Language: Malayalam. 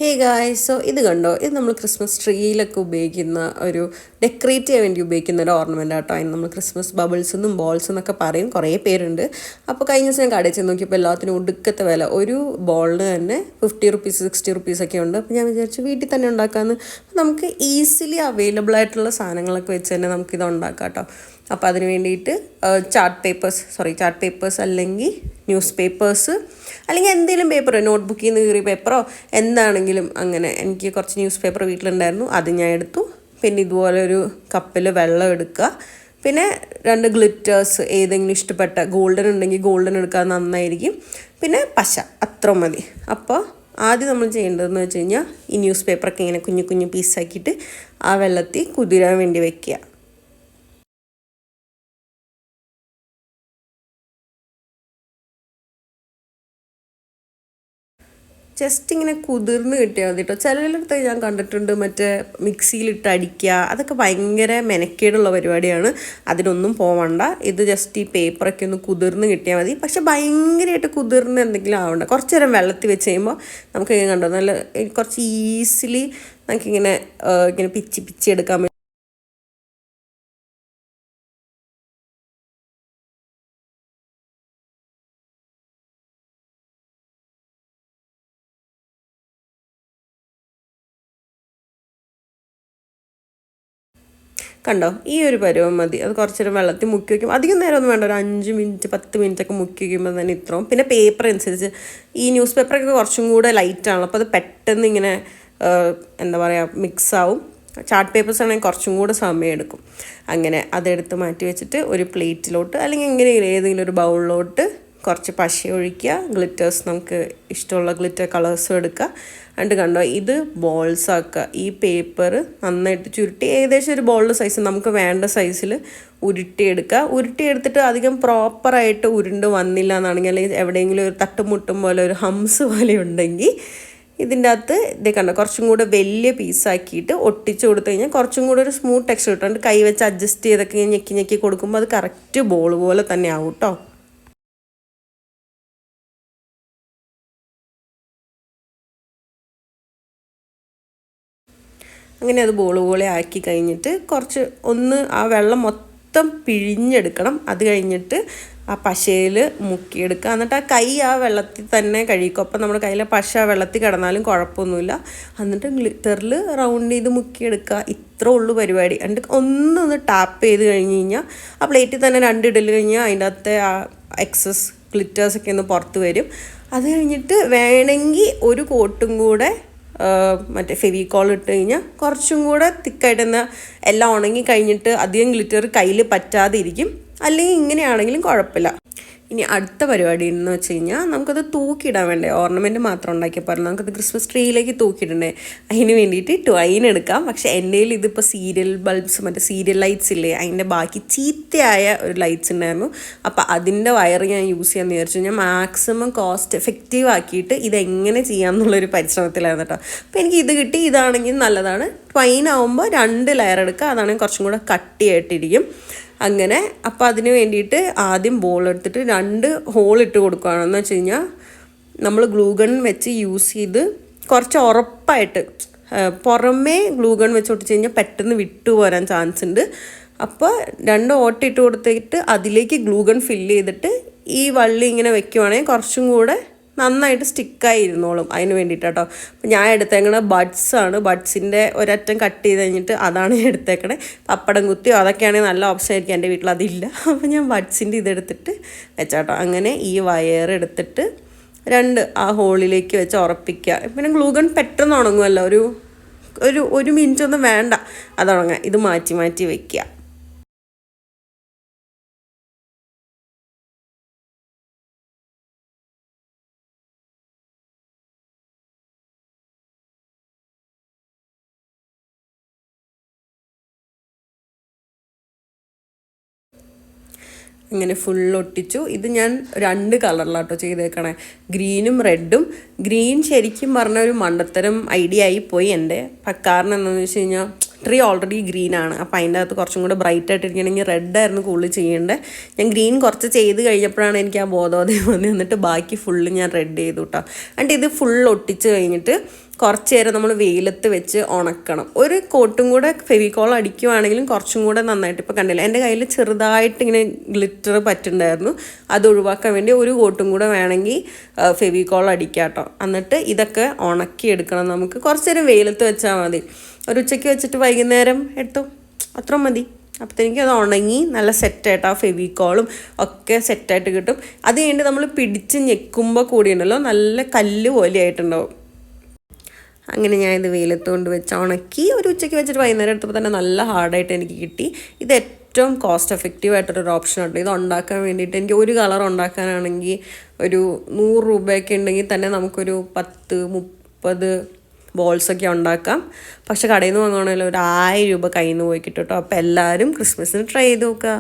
ഹേ ഗായ്സ്, സോ ഇത് കണ്ടോ, ഇത് നമ്മൾ ക്രിസ്മസ് ട്രീയിലൊക്കെ ഉപയോഗിക്കുന്ന ഒരു ഡെക്കറേറ്റ് ചെയ്യാൻ വേണ്ടി ഉപയോഗിക്കുന്ന ഒരു ഓർണമെൻ്റ് ആട്ടോ. അതിന് നമ്മൾ ക്രിസ്മസ് ബബിൾസ് എന്നും ബോൾസ് എന്നൊക്കെ പറയും, കുറേ പേരുണ്ട്. അപ്പോൾ കഴിഞ്ഞ ദിവസം ഞാൻ കടയിൽ ചെന്ന് നോക്കിയപ്പോൾ എല്ലാത്തിനും ഒടുക്കത്തെ വില, ഒരു ബോളിന് തന്നെ 50 റുപ്പീസ് 60 റുപ്പീസ് ഒക്കെ ഉണ്ട്. അപ്പോൾ ഞാൻ വിചാരിച്ചു വീട്ടിൽ തന്നെ ഉണ്ടാക്കാമെന്ന്. നമുക്ക് ഈസിലി അവൈലബിൾ ആയിട്ടുള്ള സാധനങ്ങളൊക്കെ വെച്ച് തന്നെ നമുക്കിത് ഉണ്ടാക്കാം കേട്ടോ. അപ്പോൾ അതിന് വേണ്ടിയിട്ട് ചാർട്ട് പേപ്പേഴ്സ് അല്ലെങ്കിൽ ന്യൂസ് പേപ്പേഴ്സ് അല്ലെങ്കിൽ എന്തെങ്കിലും പേപ്പർ, നോട്ട്ബുക്കിൽ നിന്ന് കീറിയ പേപ്പറോ എന്താണെങ്കിലും, അങ്ങനെ എനിക്ക് കുറച്ച് ന്യൂസ് പേപ്പർ വീട്ടിലുണ്ടായിരുന്നു, അത് ഞാൻ എടുത്തു. പിന്നെ ഇതുപോലെ ഒരു കപ്പിൽ വെള്ളം എടുക്കുക, പിന്നെ 2 ഗ്ലിറ്റേഴ്സ്, ഏതെങ്കിലും ഇഷ്ടപ്പെട്ട ഗോൾഡൻ ഉണ്ടെങ്കിൽ ഗോൾഡൻ എടുക്കാൻ നന്നായിരിക്കും, പിന്നെ പശ, അത്ര മതി. അപ്പോൾ ആദ്യം നമ്മൾ ചെയ്യേണ്ടതെന്ന് വെച്ച് കഴിഞ്ഞാൽ ഈ ന്യൂസ് പേപ്പറൊക്കെ ഇങ്ങനെ കുഞ്ഞു കുഞ്ഞു പീസാക്കിയിട്ട് ആ വെള്ളത്തിൽ കുതിരാൻ വേണ്ടി വെക്കുക. ജസ്റ്റ് ഇങ്ങനെ കുതിർന്ന് കിട്ടിയാൽ മതി കേട്ടോ. ചിലയിടത്ത് ഞാൻ കണ്ടിട്ടുണ്ട് മറ്റേ മിക്സിയിലിട്ട് അടിക്കുക, അതൊക്കെ ഭയങ്കര മെനക്കേടുള്ള പരിപാടിയാണ്. അതിനൊന്നും പോവണ്ട. ഇത് ജസ്റ്റ് ഈ പേപ്പറൊക്കെ ഒന്ന് കുതിർന്ന് കിട്ടിയാൽ മതി. പക്ഷെ ഭയങ്കരമായിട്ട് കുതിർന്ന് എന്തെങ്കിലും ആവണ്ട. കുറച്ച് നേരം വെള്ളത്തിൽ വെച്ച് കഴിയുമ്പോൾ നമുക്ക് ഇങ്ങനെ കണ്ടോ, നല്ല കുറച്ച് ഈസിലി നമുക്കിങ്ങനെ ഇങ്ങനെ പിച്ചി എടുക്കാൻ പറ്റും. കണ്ടോ, ഈ ഒരു പരുവം മതി. അത് കുറച്ച് നേരം വെള്ളത്തിൽ മുക്കി വയ്ക്കും. അധികം നേരം ഒന്നും വേണ്ട, ഒരു 5 മിനിറ്റ് 10 മിനിറ്റ് ഒക്കെ മുക്കി വയ്ക്കുമ്പോൾ തന്നെ ഇത്രയും. പിന്നെ പേപ്പർ അനുസരിച്ച് ഈ ന്യൂസ് പേപ്പറൊക്കെ കുറച്ചും കൂടെ ലൈറ്റാണല്ലോ, അപ്പോൾ അത് പെട്ടെന്ന് ഇങ്ങനെ എന്താ പറയുക മിക്സാവും. ചാർട്ട് പേപ്പേഴ്സ് ആണെങ്കിൽ കുറച്ചും കൂടെ സമയം എടുക്കും. അങ്ങനെ അതെടുത്ത് മാറ്റി വെച്ചിട്ട് ഒരു പ്ലേറ്റിലോട്ട് അല്ലെങ്കിൽ എങ്ങനെയെങ്കിലും ഏതെങ്കിലും ഒരു ബൗളിലോട്ട് കുറച്ച് പശ ഒഴിക്കുക. ഗ്ലിറ്റേഴ്സ് നമുക്ക് ഇഷ്ടമുള്ള ഗ്ലിറ്റർ കളേഴ്സും എടുക്കുക. എന്നിട്ട് കണ്ടോ, ഇത് ബോൾസ് ആക്കുക. ഈ പേപ്പർ നന്നായിട്ട് ചുരുട്ടി ഏകദേശം ഒരു ബോളിൻ്റെ സൈസ് നമുക്ക് വേണ്ട സൈസിൽ ഉരുട്ടിയെടുത്തിട്ട് അധികം പ്രോപ്പറായിട്ട് ഉരുണ്ട് വന്നില്ല എന്നാണെങ്കിൽ, അല്ലെങ്കിൽ എവിടെയെങ്കിലും ഒരു തട്ടുമുട്ടും പോലെ ഒരു ഹംസ് പോലെ ഉണ്ടെങ്കിൽ ഇതിൻ്റെ അകത്ത് ഇതേ കണ്ടോ കുറച്ചും കൂടെ വലിയ പീസാക്കിയിട്ട് ഒട്ടിച്ച് കൊടുത്തു കഴിഞ്ഞാൽ കുറച്ചും കൂടെ ഒരു സ്മൂത്ത് ടെക്സ്ചർ കിട്ടുന്നുണ്ട്. കൈ വെച്ച് അഡ്ജസ്റ്റ് ചെയ്തൊക്കെ ഞെക്കി കൊടുക്കുമ്പോൾ അത് കറക്റ്റ് ബോൾ പോലെ തന്നെ ആവും കേട്ടോ. അങ്ങനെ അത് ബോൾ പോലെ ആക്കി കഴിഞ്ഞിട്ട് കുറച്ച് ആ വെള്ളം മൊത്തം പിഴിഞ്ഞെടുക്കണം. അത് കഴിഞ്ഞിട്ട് ആ പശയിൽ മുക്കിയെടുക്കുക. എന്നിട്ട് ആ വെള്ളത്തിൽ തന്നെ കഴുകിക്കും. അപ്പം നമ്മുടെ കയ്യിലെ പശ വെള്ളത്തിൽ കിടന്നാലും കുഴപ്പമൊന്നുമില്ല. എന്നിട്ട് ഗ്ലിറ്ററിൽ റൗണ്ട് ചെയ്ത് മുക്കിയെടുക്കുക. ഇത്രേ ഉള്ളൂ പരിപാടി. എന്നിട്ട് ഒന്ന് ടാപ്പ് ചെയ്ത് കഴിഞ്ഞ് കഴിഞ്ഞാൽ ആ പ്ലേറ്റിൽ തന്നെ 2 ഇടൽ കഴിഞ്ഞാൽ അതിൻ്റെ അകത്തെ ആ എക്സസ് ഗ്ലിറ്റേഴ്സൊക്കെ ഒന്ന് പുറത്ത് വരും. അത് കഴിഞ്ഞിട്ട് വേണമെങ്കിൽ ഒരു കോട്ടും കൂടെ മറ്റേ ഫെവിക്കോൾ ഇട്ട് കഴിഞ്ഞാൽ കുറച്ചും കൂടെ തിക്കായിട്ട് എന്നാൽ എല്ലാം ഉണങ്ങി കഴിഞ്ഞിട്ട് അധികം ഗ്ലിറ്റർ കയ്യിൽ പറ്റാതെ ഇരിക്കും. അല്ലെങ്കിൽ ഇങ്ങനെയാണെങ്കിലും കുഴപ്പമില്ല. ഇനി അടുത്ത പരിപാടി എന്ന് വെച്ച് കഴിഞ്ഞാൽ നമുക്കത് തൂക്കിയിടാൻ വേണ്ടേ. ഓർണമെൻറ്റ് മാത്രം ഉണ്ടാക്കിയാൽ പറഞ്ഞാൽ നമുക്കത് ക്രിസ്മസ് ട്രീയിലേക്ക് തൂക്കിയിടണ്ടേ. അതിന് വേണ്ടിയിട്ട് ട്വൈൻ എടുക്കാം. പക്ഷേ എൻ്റെ കയ്യിൽ ഇതിപ്പോൾ സീരിയൽ ബൾബ്സ്, മറ്റേ സീരിയൽ ലൈറ്റ്സ് ഇല്ലേ, അതിൻ്റെ ബാക്കി ചീത്തയായ ഒരു ലൈറ്റ്സ് ഉണ്ടായിരുന്നു. അപ്പോൾ അതിൻ്റെ വയർ ഞാൻ യൂസ് ചെയ്യാമെന്ന് വിചാരിച്ചു. ഞാൻ മാക്സിമം കോസ്റ്റ് എഫക്റ്റീവ് ആക്കിയിട്ട് ഇതെങ്ങനെ ചെയ്യാം എന്നുള്ളൊരു പരിശ്രമത്തിലായിരുന്നു കേട്ടോ. അപ്പോൾ എനിക്ക് ഇത് കിട്ടി. ഇതാണെങ്കിൽ നല്ലതാണ്. ട്വൈൻ ആകുമ്പോൾ 2 ലെയർ എടുക്കുക. അതാണെങ്കിൽ കുറച്ചും കൂടെ കട്ടിയായിട്ടിരിക്കും. അങ്ങനെ അപ്പോൾ അതിന് വേണ്ടിയിട്ട് ആദ്യം ബോൾ എടുത്തിട്ട് 2 ഹോൾ ഇട്ട് കൊടുക്കുകയാണെന്ന് വെച്ച് കഴിഞ്ഞാൽ നമ്മൾ ഗ്ലൂഗൺ വെച്ച് യൂസ് ചെയ്ത് കുറച്ച് ഉറപ്പായിട്ട് പുറമേ ഗ്ലൂഗൺ വെച്ച് ഒട്ടിച്ച് കഴിഞ്ഞാൽ പെട്ടെന്ന് വിട്ടുപോരാൻ ചാൻസ് ഉണ്ട്. അപ്പോൾ 2 ഓട്ട ഇട്ട് കൊടുത്തിട്ട് അതിലേക്ക് ഗ്ലൂഗൺ ഫില്ല് ചെയ്തിട്ട് ഈ വള്ളി ഇങ്ങനെ വെക്കുവാണെങ്കിൽ കുറച്ചും കൂടെ നന്നായിട്ട് സ്റ്റിക്കായി ഇരുന്നോളും. അതിന് വേണ്ടിയിട്ട് കേട്ടോ. അപ്പോൾ ഞാൻ എടുത്തേക്കണ ബഡ്സാണ്. ബഡ്സിൻ്റെ ഒരറ്റം കട്ട് ചെയ്ത് കഴിഞ്ഞിട്ട് അതാണ് ഞാൻ എടുത്തേക്കണേ. പപ്പടം കുത്തിയോ അതൊക്കെയാണെങ്കിൽ നല്ല ഓപ്ഷൻ ആയിരിക്കും. എൻ്റെ വീട്ടിൽ അതില്ല. അപ്പോൾ ഞാൻ ബഡ്സിൻ്റെ ഇതെടുത്തിട്ട് വെച്ചാട്ടോ. അങ്ങനെ ഈ വയർ എടുത്തിട്ട് 2 ആ ഹോളിലേക്ക് വെച്ച് ഉറപ്പിക്കുക. പിന്നെ ഗ്ലൂഗൺ പെട്ടെന്ന് ഉണങ്ങുമല്ലോ, ഒരു മിനിറ്റ് ഒന്നും വേണ്ട അതുണങ്ങാൻ. ഇത് മാറ്റി വയ്ക്കുക. ഇങ്ങനെ ഫുൾ ഒട്ടിച്ചു. ഇത് ഞാൻ 2 കളറിലാട്ടോ ചെയ്തേക്കണേ, ഗ്രീനും റെഡും. ഗ്രീൻ ശരിക്കും പറഞ്ഞ ഒരു മണ്ടത്തരം ഐഡിയ ആയിപ്പോയി എൻ്റെ. കാരണം എന്താണെന്ന് വെച്ച് കഴിഞ്ഞാൽ ട്രീ ഓൾറെഡി ഗ്രീനാണ്. അപ്പോൾ അതിൻ്റെ അകത്ത് കുറച്ചും കൂടെ ബ്രൈറ്റ് ആയിട്ടിരിക്കണമെങ്കിൽ റെഡായിരുന്നു കൂടുതൽ ചെയ്യേണ്ടത്. ഞാൻ ഗ്രീൻ കുറച്ച് ചെയ്ത് കഴിഞ്ഞപ്പോഴാണ് എനിക്ക് ആ ബോധോദയം വന്നത്. എന്നിട്ട് ബാക്കി ഫുള്ള് ഞാൻ റെഡ് ചെയ്തു കേട്ടോ. എന്നിട്ട് ഇത് ഫുൾ ഒട്ടിച്ച് കഴിഞ്ഞിട്ട് കുറച്ച് നേരം നമ്മൾ വെയിലത്ത് വെച്ച് ഉണക്കണം. ഒരു കോട്ടും കൂടെ ഫെവിക്കോൾ അടിക്കുവാണെങ്കിലും കുറച്ചും കൂടെ നന്നായിട്ട്, ഇപ്പോൾ കണ്ടില്ല എൻ്റെ കയ്യിൽ ചെറുതായിട്ട് ഇങ്ങനെ ഗ്ലിറ്റർ പറ്റുന്നുണ്ടായിരുന്നു, അത് ഒഴിവാക്കാൻ വേണ്ടി ഒരു കോട്ടും കൂടെ വേണമെങ്കിൽ ഫെവിക്കോൾ അടിക്കാം കേട്ടോ. എന്നിട്ട് ഇതൊക്കെ ഉണക്കിയെടുക്കണം. നമുക്ക് കുറച്ച് നേരം വെയിലത്ത് വെച്ചാൽ മതി. ഒരു ഉച്ചയ്ക്ക് വെച്ചിട്ട് വൈകുന്നേരം എടുത്തു, അത്ര മതി. അപ്പോഴത്തേക്ക് അത് ഉണങ്ങി നല്ല സെറ്റായിട്ട് ആ ഫെവിക്കോളും ഒക്കെ സെറ്റായിട്ട് കിട്ടും. അത് കഴിഞ്ഞിട്ട് നമ്മൾ പിടിച്ച് ഞെക്കുമ്പോൾ കൂടിയുണ്ടല്ലോ നല്ല കല്ല് പോലെ ആയിട്ടുണ്ടാവും. അങ്ങനെ ഞാൻ ഇത് വെയിലത്ത് കൊണ്ട് വെച്ച് ഉണക്കി ഒരു ഉച്ചയ്ക്ക് വെച്ചിട്ട് വൈകുന്നേരം എടുത്തപ്പോൾ തന്നെ നല്ല ഹാർഡായിട്ട് എനിക്ക് കിട്ടി. ഇത് ഏറ്റവും കോസ്റ്റ് എഫക്റ്റീവ് ആയിട്ടൊരു ഓപ്ഷനുണ്ട്. ഇത് ഉണ്ടാക്കാൻ വേണ്ടിയിട്ട് എനിക്ക് ഒരു കളർ ഉണ്ടാക്കാനാണെങ്കിൽ ഒരു 100 രൂപയൊക്കെ ഉണ്ടെങ്കിൽ തന്നെ നമുക്കൊരു 10-30 ബോൾസൊക്കെ ഉണ്ടാക്കാം. പക്ഷെ കടയിൽ നിന്ന് വാങ്ങുകയാണെങ്കിൽ ഒരു 1000 രൂപ കയ്യിൽ നിന്ന് പോയി കിട്ടും കേട്ടോ. അപ്പോൾ എല്ലാവരും ക്രിസ്മസിന് ട്രൈ ചെയ്ത് നോക്കുക.